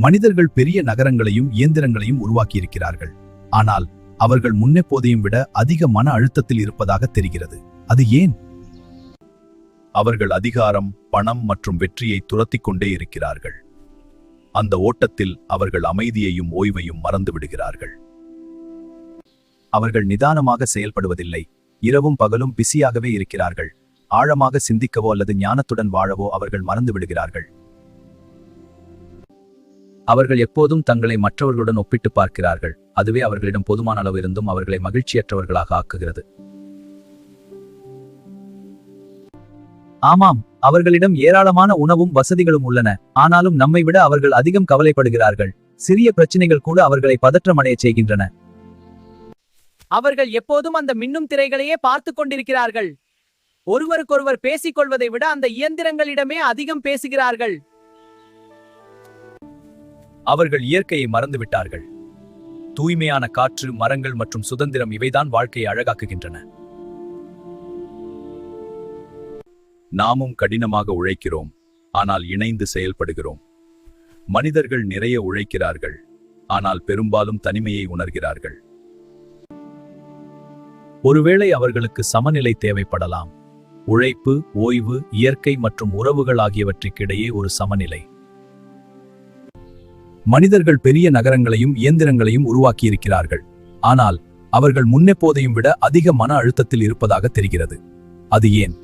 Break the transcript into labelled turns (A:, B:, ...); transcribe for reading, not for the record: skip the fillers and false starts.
A: மனிதர்கள் பெரிய நகரங்களையும் இயந்திரங்களையும் உருவாக்கியிருக்கிறார்கள். ஆனால் அவர்கள் முன்னெப்போதையும் விட அதிக மன அழுத்தத்தில் இருப்பதாக தெரிகிறது. அது ஏன்? அவர்கள் அதிகாரம், பணம் மற்றும் வெற்றியை துரத்திக் கொண்டே இருக்கிறார்கள். அந்த ஓட்டத்தில் அவர்கள் அமைதியையும் ஓய்வையும் மறந்து விடுகிறார்கள். அவர்கள் நிதானமாக செயல்படுவதில்லை. இரவும் பகலும் பிஸியாகவே இருக்கிறார்கள். ஆழமாக சிந்திக்கவோ அல்லது ஞானத்துடன் வாழவோ அவர்கள் மறந்து விடுகிறார்கள். அவர்கள் எப்போதும் தங்களை மற்றவர்களுடன் ஒப்பிட்டு பார்க்கிறார்கள். அதுவே அவர்களிடம் போதுமான அளவு இருந்தும் அவர்களை மகிழ்ச்சியற்றவர்களாக ஆக்குகிறது. ஆமாம், அவர்களிடம் ஏராளமான உணவும் வசதிகளும் உள்ளன. ஆனாலும் நம்மை விட அவர்கள் அதிகம் கவலைப்படுகிறார்கள். சிறிய பிரச்சனைகள் கூட அவர்களை பதற்றமடைய செய்கின்றன.
B: அவர்கள் எப்போதும் அந்த மின்னும் திரைகளையே பார்த்து கொண்டிருக்கிறார்கள். ஒருவருக்கொருவர் பேசிக்கொள்வதை விட அந்த இயந்திரங்களிடமே அதிகம் பேசுகிறார்கள்.
A: அவர்கள் இயற்கையை மறந்துவிட்டார்கள். தூய்மையான காற்று, மரங்கள் மற்றும் சுதந்திரம் இவைதான் வாழ்க்கையை அழகாக்குகின்றன. நாமும் கடினமாக உழைக்கிறோம், ஆனால் இணைந்து செயல்படுகிறோம். மனிதர்கள் நிறைய உழைக்கிறார்கள், ஆனால் பெரும்பாலும் தனிமையை உணர்கிறார்கள். ஒருவேளை அவர்களுக்கு சமநிலை தேவைப்படலாம். உழைப்பு, ஓய்வு, இயற்கை மற்றும் உறவுகள் ஆகியவற்றுக்கிடையே ஒரு சமநிலை. மனிதர்கள் பெரிய நகரங்களையும் இயந்திரங்களையும் உருவாக்கியிருக்கிறார்கள். ஆனால் அவர்கள் முன்னெப்போதையும் விட அதிக மன அழுத்தத்தில் இருப்பதாக தெரிகிறது. அது ஏன்?